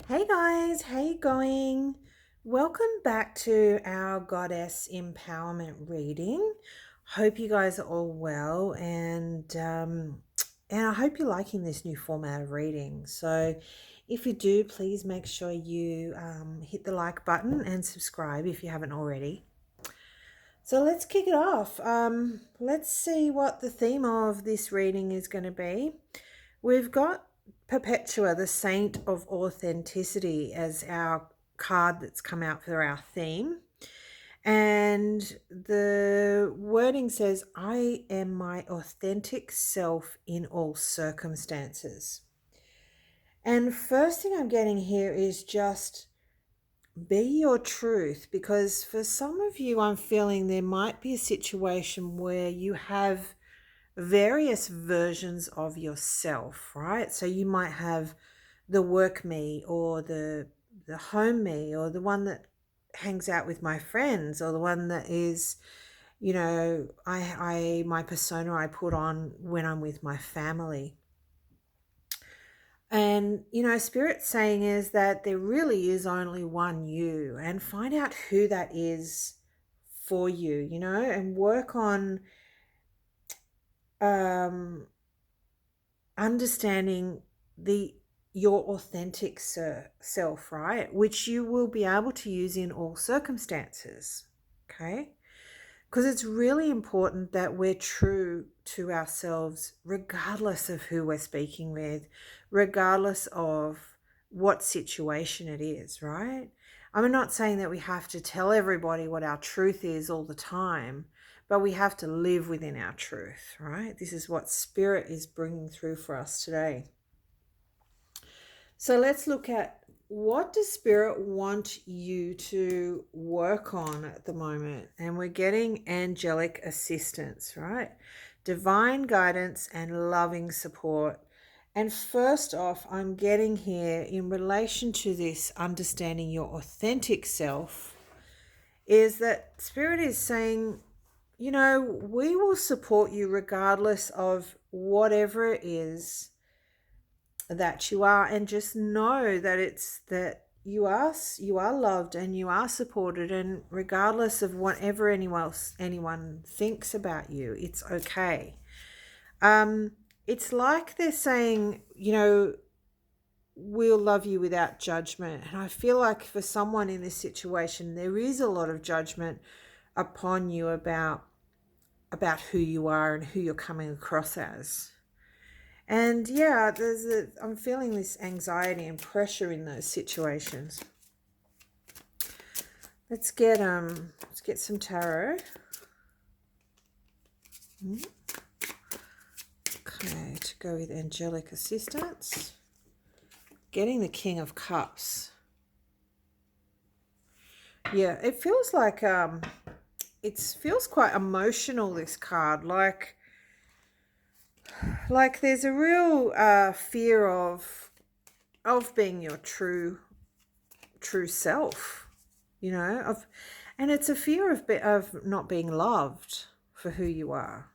Hey guys, how you going? Welcome back to our Goddess Empowerment reading. Hope you guys are all well, and I hope you're liking this new format of reading. So, if you do, please make sure you hit the like button and subscribe if you haven't already. So let's kick it off. Let's see what the theme of this reading is going to be. We've got Perpetua, the Saint of Authenticity, as our card that's come out for our theme. And the wording says, I am my authentic self in all circumstances. And first thing I'm getting here is just be your truth, because for some of you, I'm feeling there might be a situation where you have various versions of yourself, right? So you might have the work me, or the home me, or the one that hangs out with my friends, or the one that is, I my persona I put on when I'm with my family. And, Spirit's saying is that there really is only one you, and find out who that is for you, and work on um, understanding your authentic self, right? Which you will be able to use in all circumstances, okay? Because it's really important that we're true to ourselves, regardless of who we're speaking with, regardless of what situation it is, right? I'm not saying that we have to tell everybody what our truth is all the time, but we have to live within our truth, right? This is what Spirit is bringing through for us today. So let's look at, what does Spirit want you to work on at the moment? And we're getting angelic assistance, right? Divine guidance and loving support. And first off, I'm getting here in relation to this understanding your authentic self, is that Spirit is saying, we will support you regardless of whatever it is that you are, and just know that it's that you are loved and you are supported, and regardless of whatever anyone thinks about you, it's okay. It's like they're saying, we'll love you without judgment. And I feel like for someone in this situation, there is a lot of judgment upon you about who you are and who you're coming across as. And yeah, I'm feeling this anxiety and pressure in those situations. Let's get some tarot. Okay, to go with angelic assistance. Getting the King of Cups. Yeah, it feels like it feels quite emotional, this card. Like there's a real fear of being your true self, and it's a fear of not being loved for who you are.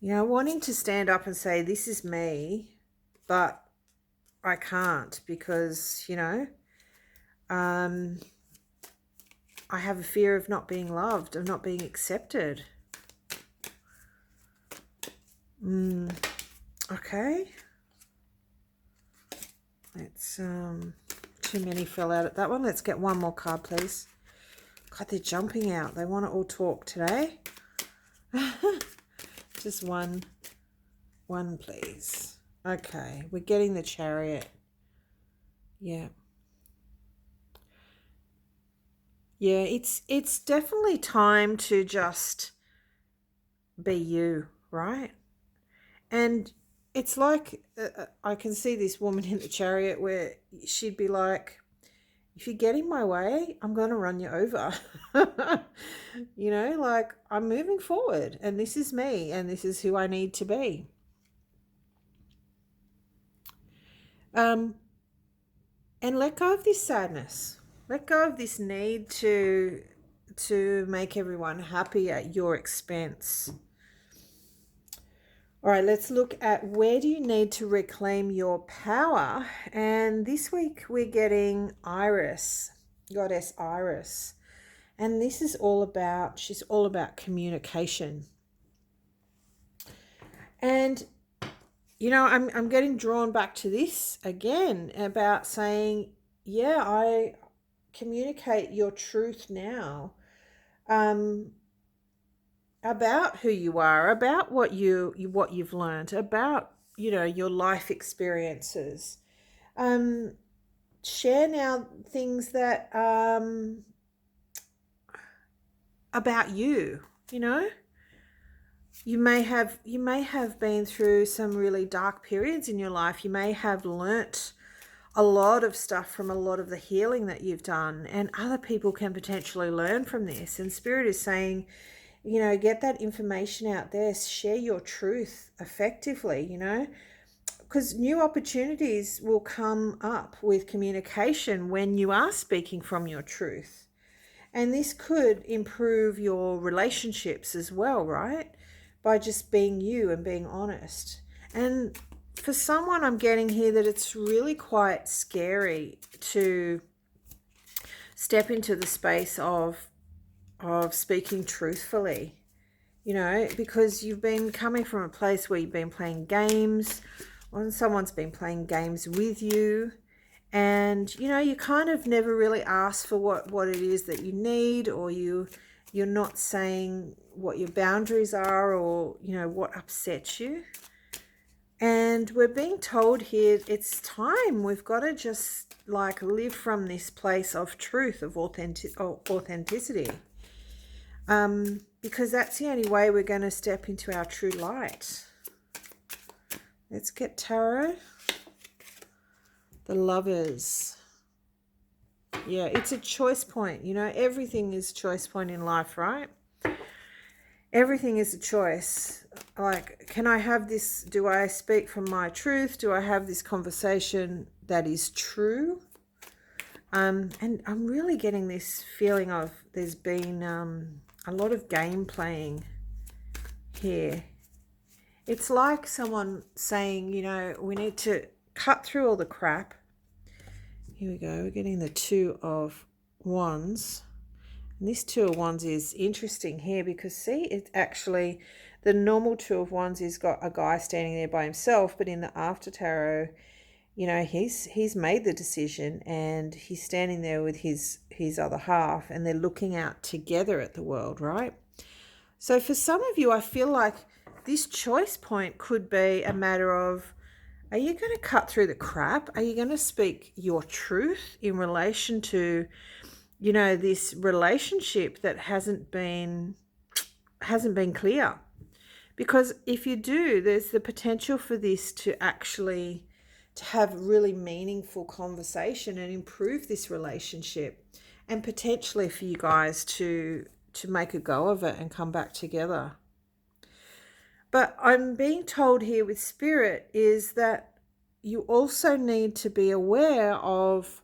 Wanting to stand up and say, this is me, but I can't, because, I have a fear of not being loved, of not being accepted. Okay. Let's, too many fell out at that one. Let's get one more card, please. God, they're jumping out. They want to all talk today. Just one, please. Okay, we're getting the Chariot. Yeah. Yeah, it's definitely time to just be you, right? And it's like, I can see this woman in the Chariot where she'd be like, if you get in my way, I'm going to run you over. Like, I'm moving forward, and this is me, and this is who I need to be. And let go of this sadness. Let go of this need to make everyone happy at your expense. All right, let's look at where do you need to reclaim your power. And this week we're getting Iris, Goddess Iris. And this is all about, she's all about communication. And, you know, I'm getting drawn back to this again about saying, yeah, I communicate your truth now. About who you are, about what you've learned, about, you know, your life experiences. Share now things that about you, you know. You may have been through some really dark periods in your life. You may have learnt a lot of stuff from a lot of the healing that you've done, and other people can potentially learn from this. And Spirit is saying, you know, get that information out there, share your truth effectively, you know, because new opportunities will come up with communication when you are speaking from your truth. And this could improve your relationships as well, right? By just being you and being honest. And for someone, I'm getting here that it's really quite scary to step into the space of speaking truthfully, you know, because you've been coming from a place where you've been playing games, or someone's been playing games with you, and, you know, you kind of never really ask for what it is that you need, or you're not saying what your boundaries are, or, you know, what upsets you. And we're being told here it's time. We've got to just like live from this place of truth, of authenticity. Because that's the only way we're going to step into our true light. Let's get tarot. The Lovers. Yeah, it's a choice point. You know, everything is choice point in life, right? Everything is a choice. Like, can I have this? Do I speak from my truth? Do I have this conversation that is true? And I'm really getting this feeling of there's been a lot of game playing here. It's like someone saying, you know, we need to cut through all the crap. Here we go. We're getting the Two of Wands. And this Two of Wands is interesting here because, see, it's actually the normal Two of Wands has got a guy standing there by himself, but in the After Tarot, you know, he's made the decision and he's standing there with his other half, and they're looking out together at the world, right? So for some of you, I feel like this choice point could be a matter of, are you going to cut through the crap? Are you going to speak your truth in relation to, you know, this relationship that hasn't been clear? Because if you do, there's the potential for this to actually to have really meaningful conversation and improve this relationship, and potentially for you guys to make a go of it and come back together. But I'm being told here with Spirit is that you also need to be aware of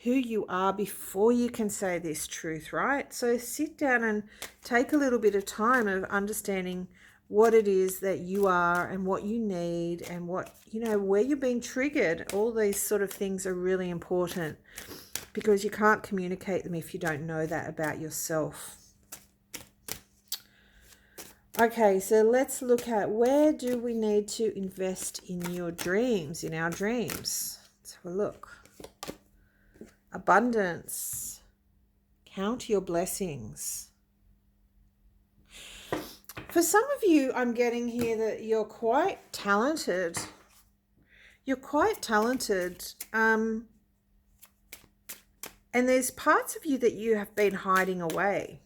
who you are before you can say this truth, right? So sit down and take a little bit of time of understanding what it is that you are and what you need, and what, you know, where you're being triggered. All these sort of things are really important because you can't communicate them if you don't know that about yourself. Okay, so let's look at, where do we need to invest in your dreams, in our dreams? Let's have a look. Abundance. Count your blessings. For some of you, I'm getting here that you're quite talented. You're quite talented. And there's parts of you that you have been hiding away.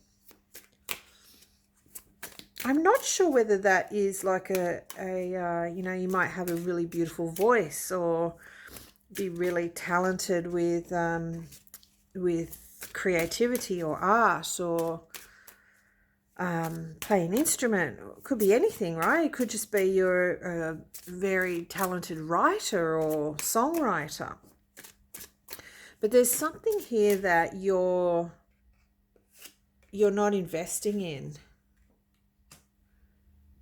I'm not sure whether that is like you know, you might have a really beautiful voice, or be really talented with creativity or art, or play an instrument. It could be anything, right? It could just be you're a very talented writer or songwriter. But there's something here that you're not investing in.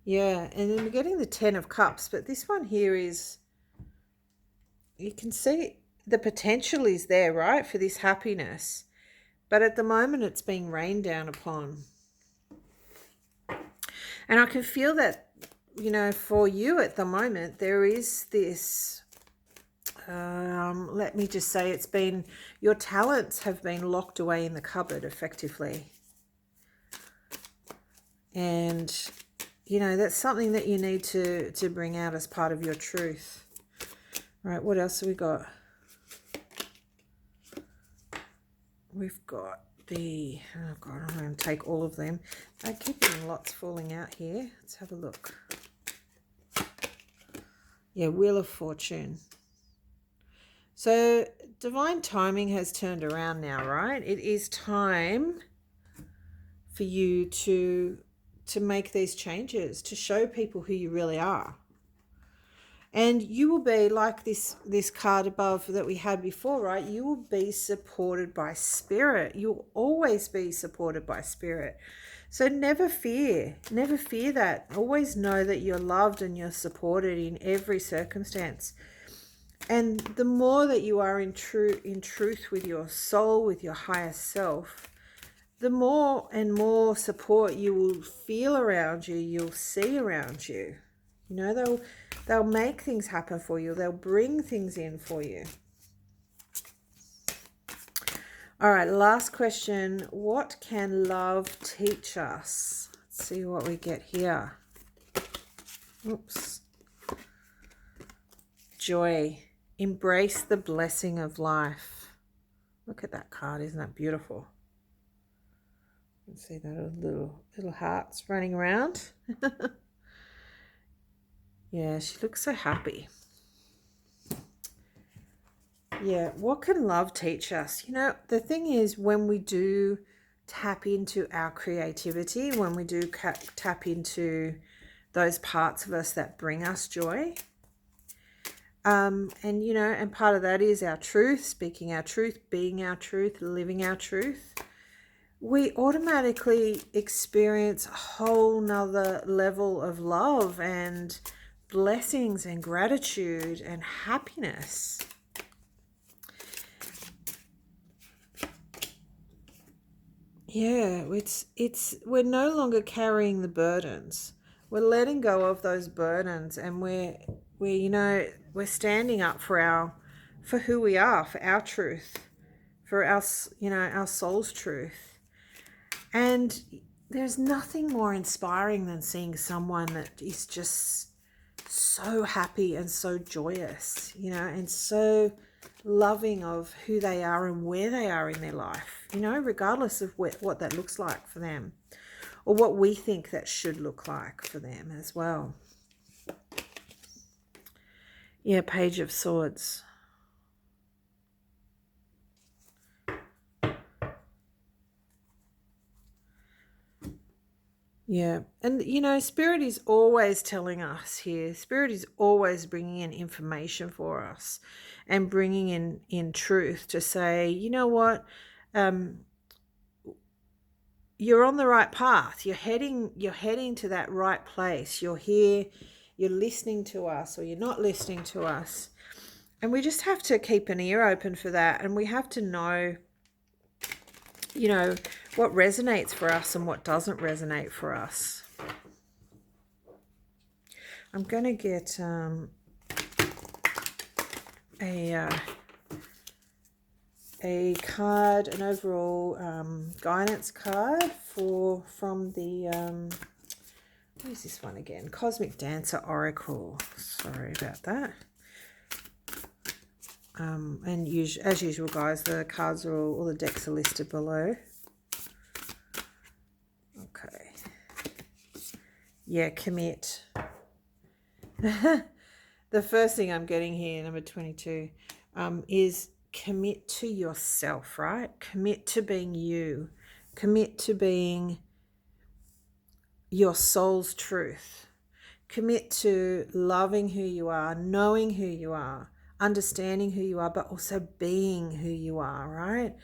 Yeah, and then we're getting the 10 of Cups, but this one here is, you can see the potential is there, right, for this happiness. But at the moment, it's being rained down upon. And I can feel that, for you at the moment, there is this, let me just say, it's been, your talents have been locked away in the cupboard, effectively. And, that's something that you need to bring out as part of your truth. Right, what else have we got? We've got the, oh God, I'm going to take all of them. I keep getting lots falling out here. Let's have a look. Yeah, Wheel of Fortune. So divine timing has turned around now, right? It is time for you to make these changes, to show people who you really are. And you will be like this card above that we had before, right? You will be supported by spirit. You'll always be supported by spirit. So never fear that. Always know that you're loved and you're supported in every circumstance. And the more that you are in truth with your soul, with your higher self, the more and more support you will feel around you, you'll see around you. They'll make things happen for you. They'll bring things in for you. All right, last question. What can love teach us? Let's see what we get here. Oops. Joy. Embrace the blessing of life. Look at that card. Isn't that beautiful? You can see that little hearts running around. Yeah, she looks so happy. Yeah, what can love teach us? The thing is, when we do tap into our creativity, when we do tap into those parts of us that bring us joy, and part of that is our truth, speaking our truth, being our truth, living our truth, we automatically experience a whole nother level of love and blessings and gratitude and happiness. Yeah, it's we're no longer carrying the burdens. We're letting go of those burdens, and we're standing up for who we are, for our truth, for our soul's truth. And there's nothing more inspiring than seeing someone that is just so happy and so joyous, and so loving of who they are and where they are in their life, regardless of what that looks like for them, or what we think that should look like for them as well. Yeah, Page of Swords. Yeah, and Spirit is always telling us here. Spirit is always bringing in information for us and bringing in truth to say, you know what, you're on the right path. You're heading to that right place. You're here. You're listening to us, or you're not listening to us, and we just have to keep an ear open for that, and we have to know, what resonates for us and what doesn't resonate for us. I'm going to get a card, an overall guidance card from the what is this one again? Cosmic Dancer Oracle. Sorry about that. And as usual, guys, the cards are all the decks are listed below. Okay. Yeah, commit. The first thing I'm getting here, number 22, is commit to yourself, right? Commit to being you. Commit to being your soul's truth. Commit to loving who you are, knowing who you are, understanding who you are, but also being who you are, right?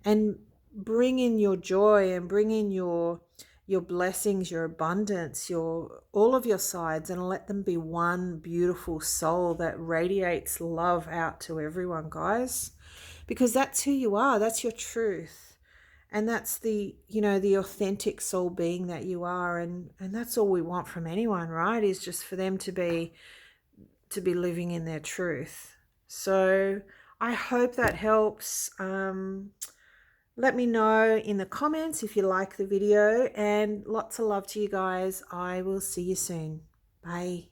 And bring in your joy and bring in your your blessings, your abundance, your all of your sides, and let them be one beautiful soul that radiates love out to everyone, guys, because that's who you are. That's your truth. And that's the, you know, the authentic soul being that you are. And that's all we want from anyone, right? Is just for them to be living in their truth. So I hope that helps. Let me know in the comments if you like the video, and lots of love to you guys. I will see you soon. Bye.